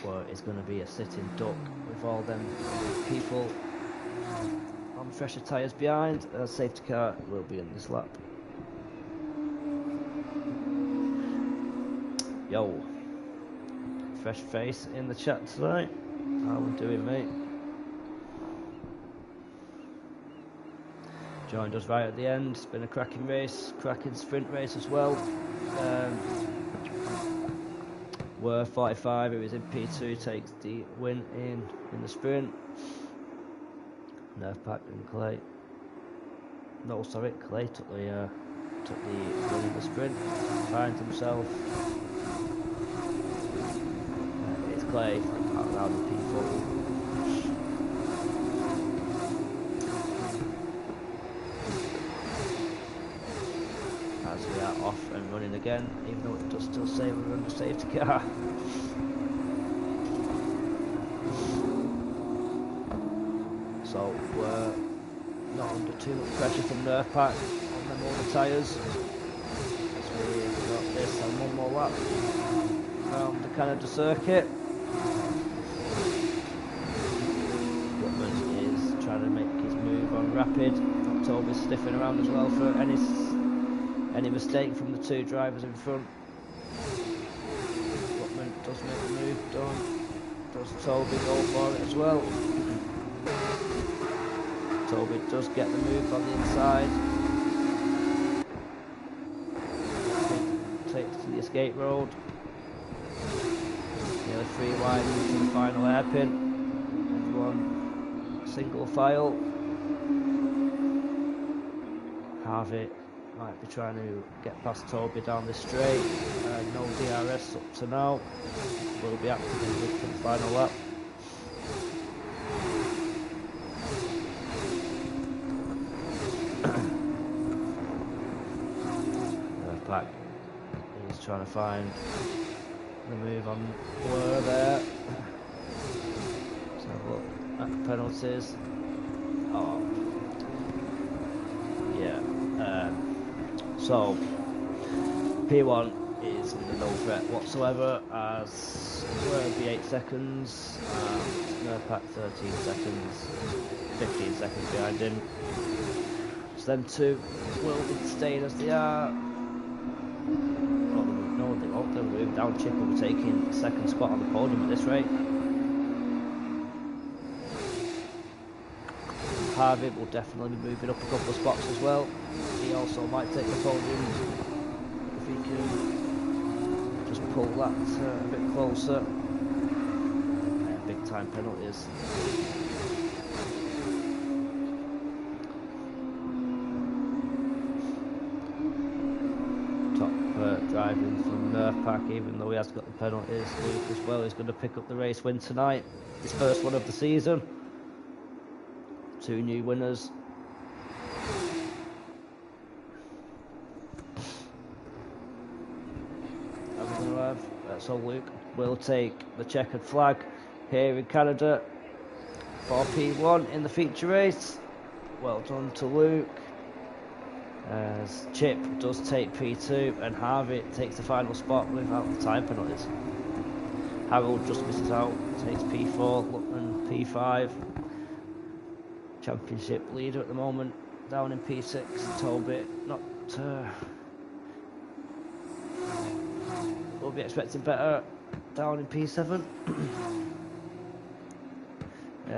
Well, it's going to be a sitting duck with all them people on fresher tyres behind. A safety car will be in this lap. Yo, fresh face in the chat tonight. How we doing, mate? Joined us right at the end. It's been a cracking race, cracking sprint race as well. Were 45, it was in P2, takes the win in the sprint. Nerfpack and Clay. No, sorry, Clay took the win in the sprint. Finds himself. It's Clay around the P4. We are off and running again, even though it does still say we're under safety car. So we're not under too much pressure from Nerfpack on them older tyres. As we've got this and one more lap around the Canada circuit. Whitman is trying to make his move on Rapid. October's sniffing around as well for any mistake from the 2 drivers in front. Whitman does make the move, does Toby go for it as well. Toby does get the move on the inside. Takes to the escape road. Nearly 3 wide into the final hairpin. Everyone single file. Harvey might be trying to get past Toby down this straight. No DRS up to now. Will be activated for the final lap. Black is trying to find the move on Blur there. Let's have a look at the penalties. Oh, yeah. So P1 is no threat whatsoever, as we'll be 8 seconds, Nerfpack 13 seconds, 15 seconds behind him. So them 2 will be staying as they are. No, they won't. They'll move down. Chip will be taking the 2nd spot on the podium at this rate. Harvey will definitely be moving up a couple of spots as well. He also might take the podium if he can just pull that a bit closer. Big time penalties. Top driving from Nerfpack, even though he has got the penalties. Luke as well is going to pick up the race win tonight. His first one of the season. 2 new winners. And we're going to have So Luke will take the checkered flag here in Canada for P1 in the feature race. Well done to Luke. As Chip does take P2 and Harvey takes the final spot without the time penalties. Harold just misses out, takes P4, Luckman P5. Championship leader at the moment, down in P6. Toby not. We'll be expecting better, down in P7.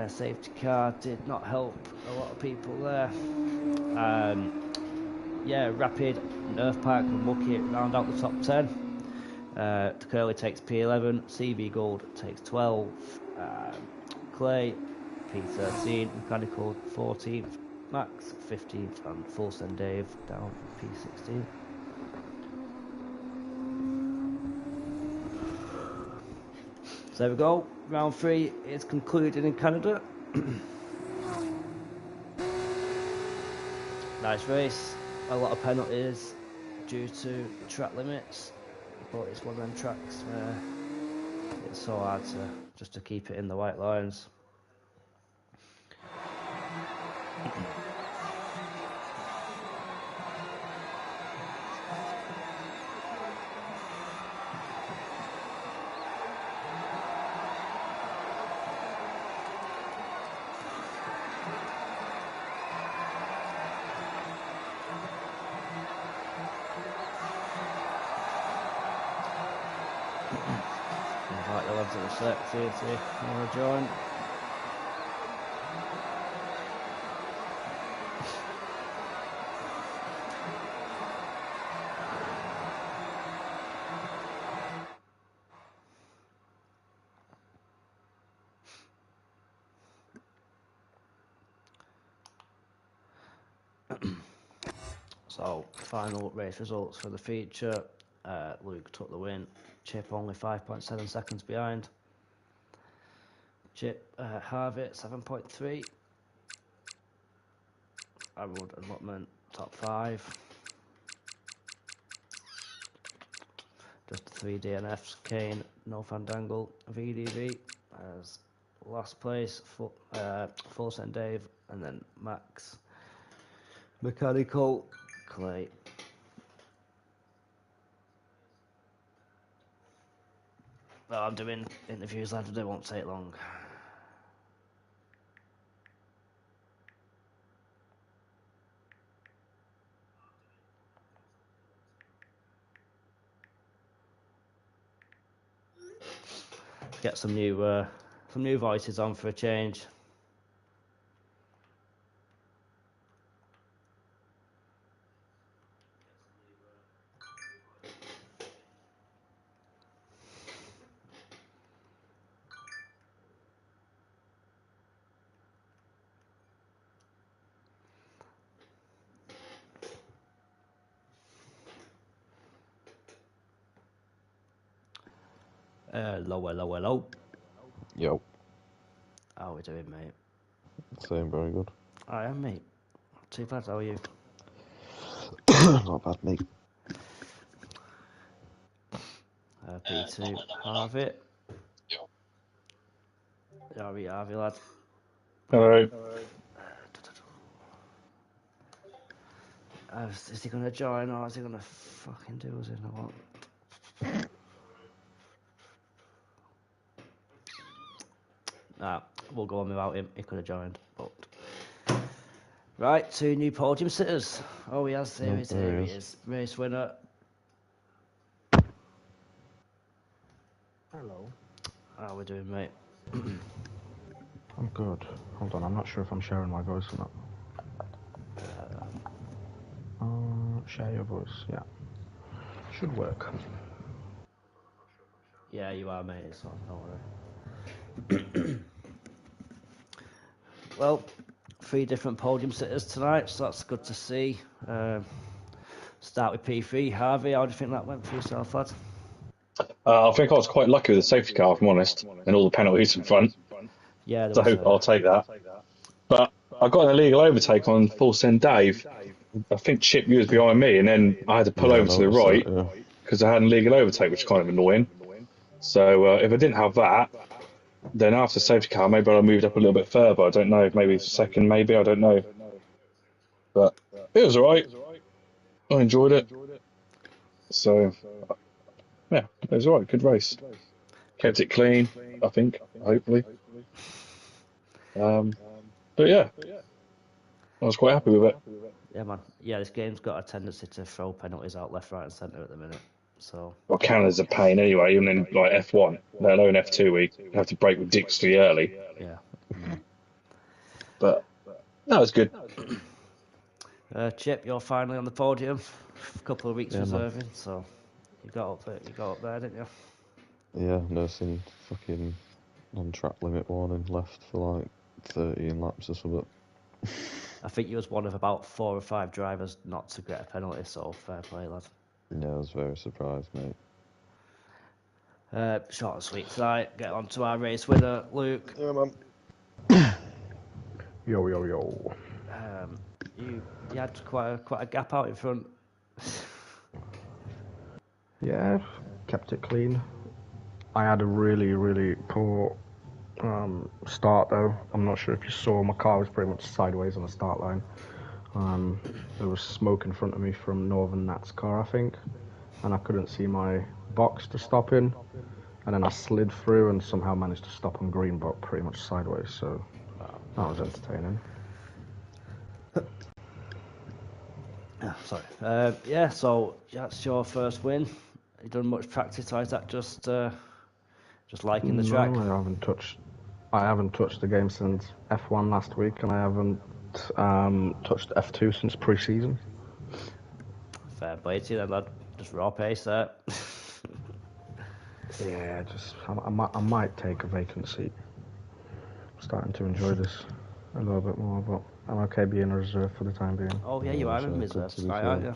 Safety car did not help a lot of people there. Rapid, Nerf Park and Mucky round out the top 10. Curly takes P11, CB Gold takes 12, Clay P13, Mechanical 14th, Max 15th, and Full Send Dave down P16. So there we go, round 3 is concluded in Canada. Nice race, a lot of penalties due to track limits, but it's one of them tracks where it's so hard to keep it in the white lines. Invite the lads at the set, see if they want to join. So, final race results for the feature. Luke took the win. Chip only 5.7 seconds behind. Chip Harvey 7.3. Harold and Lutman top 5. Just the 3 DNFs. Kane, No Fandangle, VDV as last place. Full Send Dave, and then Max, Mechanical, Clay. Well, I'm doing interviews, lads, they won't take long. Get some new voices on for a change. Hello. Yo. How are we doing, mate? Same, very good. I am, mate. Not too bad, how are you? Not bad, mate. P2, Harvey. Harvey, lad. Hello. Is he going to join, or is he going to fucking do us in, or what? Nah, we'll go on without him. He could have joined, but... Right, 2 new podium sitters. Oh, he has. There he is. Race winner. Hello. How we doing, mate? I'm good. Hold on, I'm not sure if I'm sharing my voice or not. Share your voice, yeah. Should work. Yeah, you are, mate. It's not, don't worry. Well, 3 different podium sitters tonight, so that's good to see. Start with P3. Harvey, how do you think that went for yourself, lad? I think I was quite lucky with the safety car, if I'm honest, and all the penalties in front. Yeah, So I'll take that. But I got an illegal overtake on Full Send Dave. I think Chip, you was behind me, and then I had to pull over to the right because I had an illegal overtake, which is kind of annoying. So if I didn't have that, then after safety car, maybe I'd have moved up a little bit further. I don't know. Maybe second, maybe. I don't know. But it was all right. I enjoyed it. So, yeah, it was all right. Good race. Kept it clean, I think, hopefully. But yeah, I was quite happy with it. Yeah, man. Yeah, this game's got a tendency to throw penalties out left, right, and centre at the minute. So Well, Canada's a pain anyway, even in like F1, let alone F2, we have to brake ridiculously early. yeah. But no, it's good. Chip, you're finally on the podium. A couple of weeks Yeah, man. reserving, so you got up there. You got up there, didn't you? Yeah, nursing fucking on track limit warning left for like 13 laps or something. I think you was one of about 4 or 5 drivers not to get a penalty. So fair play, lad. Yeah, I was very surprised, mate. Short and sweet tonight. Get on to our race winner, Luke. Yeah, man. Yo. You had quite a gap out in front. Yeah, kept it clean. I had a really poor start though. I'm not sure if you saw, my car was pretty much sideways on the start line. There was smoke in front of me from Northern Nat's car, I think, and I couldn't see my box to stop in. And then I slid through and somehow managed to stop on green, but pretty much sideways. So that was entertaining. Sorry. Yeah. So that's your first win. You done much practice, or is that just liking the track? No, I haven't touched the game since F1 last week, and I haven't touched F2 since pre-season. Fair play to you then, lad. Just raw pace there. Yeah, I might take a vacant seat. I'm starting to enjoy this a little bit more, but I'm okay being a reserve for the time being. Oh yeah, you are in reserves tonight, aren't you?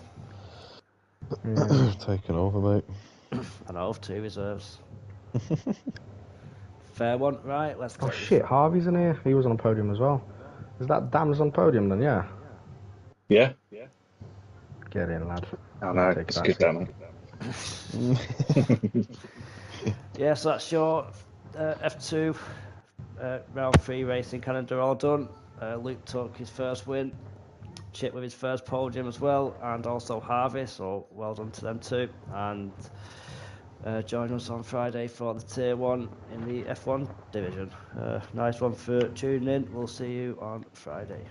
Yeah. Taking over, mate. I know, 2 reserves. Fair one, right? Let's get Oh this. shit, Harvey's in here. He was on the podium as well. Is that Dam's on podium then? Yeah. Yeah. Get in, lad. I know. It's good, damn it. Yeah, so that's your F2 round 3 race in Canada all done. Luke took his first win. Chip with his first podium as well, and also Harvey, so well done to them too. And join us on Friday for the Tier 1 in the F1 division. Nice one for tuning in. We'll see you on Friday.